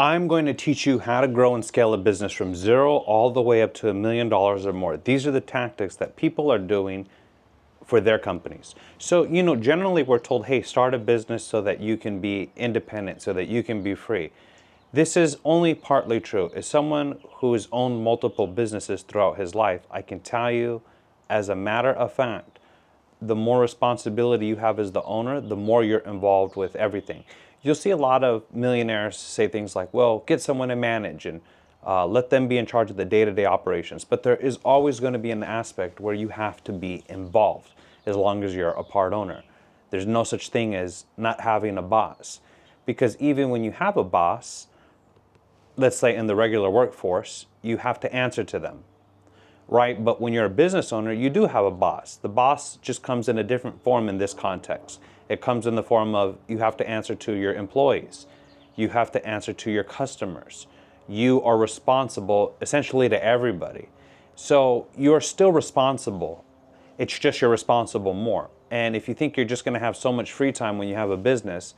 I'm going to teach you how to grow and scale a business from zero all the way up to $1 million or more. These are the tactics that people are doing for their companies. So, generally we're told, hey, start a business so that you can be independent, so that you can be free. This is only partly true. As someone who has owned multiple businesses throughout his life, I can tell you, as a matter of fact, the more responsibility you have as the owner, the more you're involved with everything. You'll see a lot of millionaires say things like, well, get someone to manage and let them be in charge of the day-to-day operations. But there is always going to be an aspect where you have to be involved as long as you're a part owner. There's no such thing as not having a boss. Because even when you have a boss, let's say in the regular workforce, you have to answer to them. Right? But when you're a business owner, you do have a boss. The boss just comes in a different form in this context. It comes in the form of you have to answer to your employees. You have to answer to your customers. You are responsible essentially to everybody. So you're still responsible. It's just you're responsible more. And if you think you're just going to have so much free time when you have a business,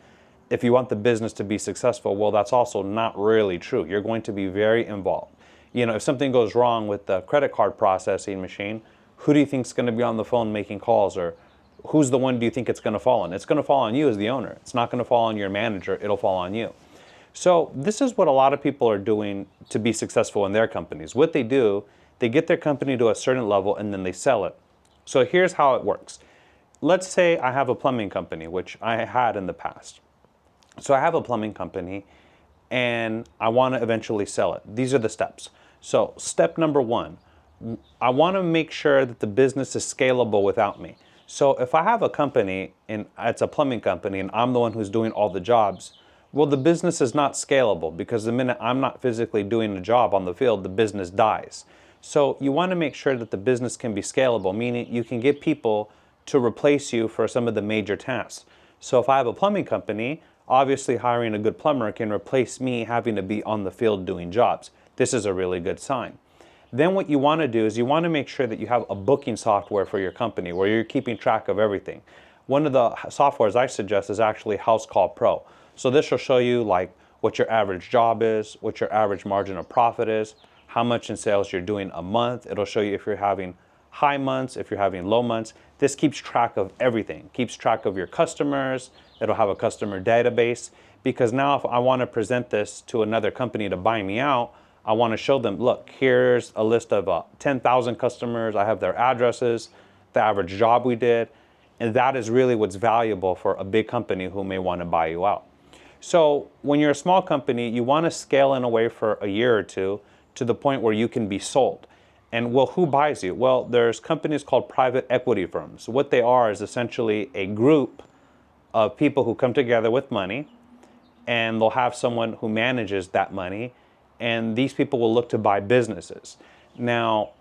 if you want the business to be successful, well, that's also not really true. You're going to be very involved. If something goes wrong with the credit card processing machine, who do you think is going to be on the phone making calls, or who's the one do you think it's going to fall on? It's going to fall on you as the owner. It's not going to fall on your manager. It'll fall on you. So this is what a lot of people are doing to be successful in their companies. What they do, they get their company to a certain level and then they sell it. So here's how it works. Let's say I have a plumbing company, which I had in the past. So I have a plumbing company and I want to eventually sell it. These are the steps. So step number one, I want to make sure that the business is scalable without me. So if I have a company and it's a plumbing company and I'm the one who's doing all the jobs, well, the business is not scalable because the minute I'm not physically doing a job on the field, the business dies. So you want to make sure that the business can be scalable, meaning you can get people to replace you for some of the major tasks. So if I have a plumbing company, obviously hiring a good plumber can replace me having to be on the field doing jobs. This is a really good sign. Then what you want to do is you want to make sure that you have a booking software for your company where you're keeping track of everything. One of the softwares I suggest is actually House Call Pro. So this will show you like what your average job is, what your average margin of profit is, how much in sales you're doing a month. It'll show you if you're having high months, if you're having low months. This keeps track of everything. Keeps track of your customers. It'll have a customer database, because now if I want to present this to another company to buy me out, I want to show them, look, here's a list of 10,000 customers. I have their addresses, the average job we did. And that is really what's valuable for a big company who may want to buy you out. So when you're a small company, you want to scale in a way for a year or two to the point where you can be sold. And well, who buys you? Well, there's companies called private equity firms. What they are is essentially a group of people who come together with money, and they'll have someone who manages that money, and these people will look to buy businesses. Now,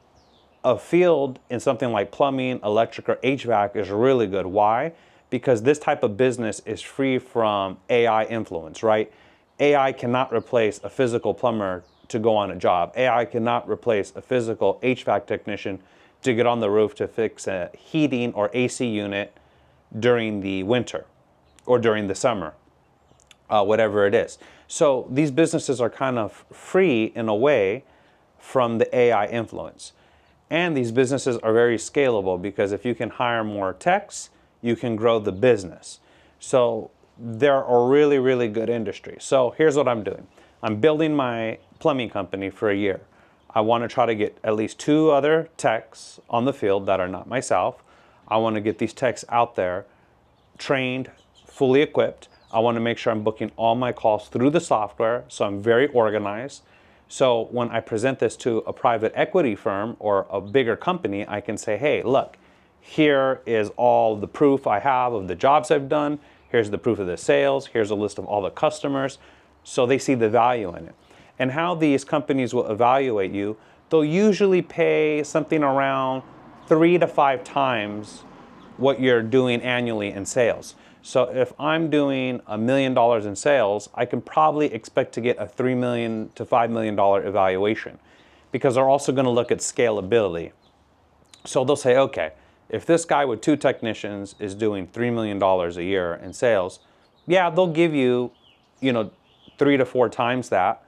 a field in something like plumbing, electric, or HVAC is really good. Why? Because this type of business is free from AI influence, right? AI cannot replace a physical plumber to go on a job. AI cannot replace a physical HVAC technician to get on the roof to fix a heating or AC unit during the winter or during the summer, whatever it is. So these businesses are kind of free in a way from the AI influence. And these businesses are very scalable because if you can hire more techs, you can grow the business. So they're a really, really good industry. So here's what I'm doing. I'm building my plumbing company for a year. I want to try to get at least 2 other techs on the field that are not myself. I want to get these techs out there, trained, fully equipped. I want to make sure I'm booking all my calls through the software, so I'm very organized. So when I present this to a private equity firm or a bigger company, I can say, hey, look, here is all the proof I have of the jobs I've done. Here's the proof of the sales. Here's a list of all the customers. So they see the value in it. And how these companies will evaluate you, they'll usually pay something around 3 to 5 times what you're doing annually in sales. So if I'm doing $1 million in sales, I can probably expect to get a $3 million to $5 million evaluation, because they're also going to look at scalability. So they'll say, okay, if this guy with 2 technicians is doing $3 million a year in sales, yeah, they'll give you, 3 to 4 times that,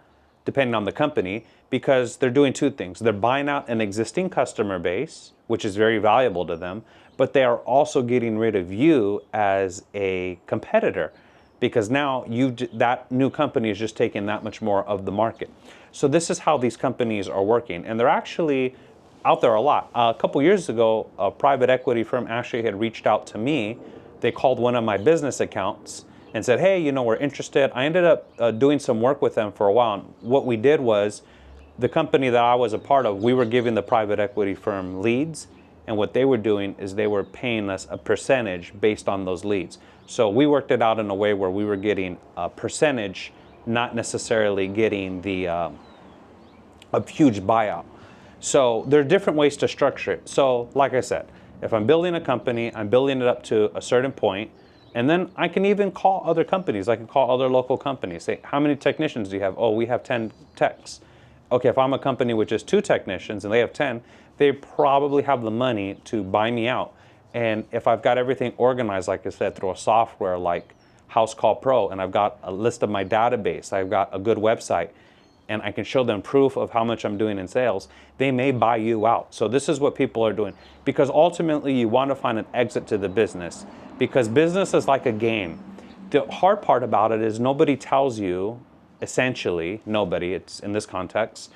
depending on the company, because they're doing two things. They're buying out an existing customer base, which is very valuable to them, but they are also getting rid of you as a competitor, because now that new company is just taking that much more of the market. So this is how these companies are working, and they're actually out there a lot. A couple years ago, a private equity firm actually had reached out to me. They called one of my business accounts and said, hey, we're interested. I ended up doing some work with them for a while. And what we did was, the company that I was a part of, we were giving the private equity firm leads, and what they were doing is they were paying us a percentage based on those leads. So we worked it out in a way where we were getting a percentage, not necessarily getting a huge buyout. So there are different ways to structure it. So like I said, if I'm building a company, I'm building it up to a certain point, and then I can even call other companies. I can call other local companies, say, how many technicians do you have? Oh, we have 10 techs. Okay, if I'm a company with just 2 technicians and they have 10, they probably have the money to buy me out. And if I've got everything organized, like I said, through a software like House Call Pro, and I've got a list of my database, I've got a good website, and I can show them proof of how much I'm doing in sales, they may buy you out. So this is what people are doing, because ultimately you want to find an exit to the business, because business is like a game. The hard part about it is nobody tells you, essentially, nobody, it's in this context,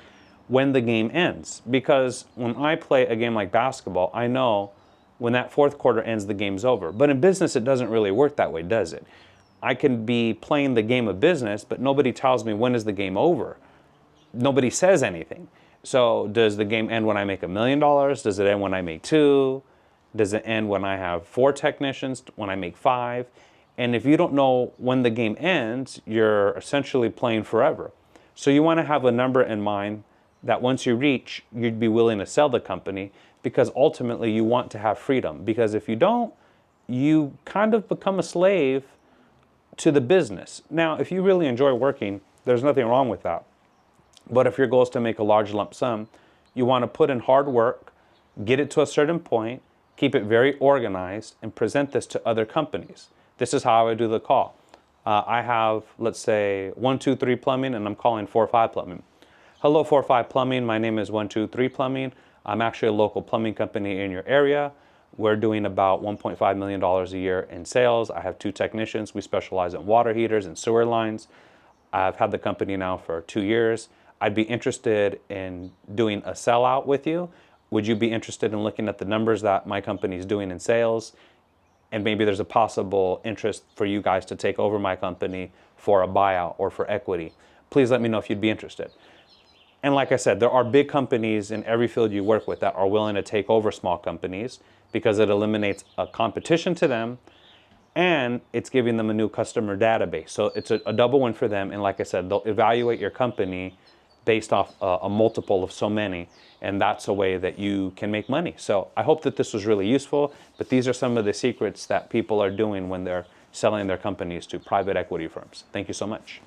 when the game ends. Because when I play a game like basketball, I know when that fourth quarter ends, the game's over. But in business, it doesn't really work that way, does it? I can be playing the game of business, but nobody tells me when is the game over. Nobody says anything. So does the game end when I make $1 million? Does it end when I make 2? Does it end when I have 4 technicians, when I make 5? And if you don't know when the game ends, you're essentially playing forever. So you want to have a number in mind that once you reach, you'd be willing to sell the company, because ultimately you want to have freedom. Because if you don't, you kind of become a slave to the business. Now, if you really enjoy working, there's nothing wrong with that. But if your goal is to make a large lump sum, you want to put in hard work, get it to a certain point, keep it very organized, and present this to other companies. This is how I do the call. I have, let's say, 123 Plumbing, and I'm calling 45 Plumbing. Hello, 45 Plumbing. My name is 123 Plumbing. I'm actually a local plumbing company in your area. We're doing about $1.5 million a year in sales. I have 2 technicians. We specialize in water heaters and sewer lines. I've had the company now for 2 years. I'd be interested in doing a sellout with you. Would you be interested in looking at the numbers that my company is doing in sales? And maybe there's a possible interest for you guys to take over my company for a buyout or for equity. Please let me know if you'd be interested. And like I said, there are big companies in every field you work with that are willing to take over small companies, because it eliminates a competition to them, and it's giving them a new customer database. So it's a double win for them. And like I said, they'll evaluate your company based off a multiple of so many, and that's a way that you can make money. So I hope that this was really useful, but these are some of the secrets that people are doing when they're selling their companies to private equity firms. Thank you so much.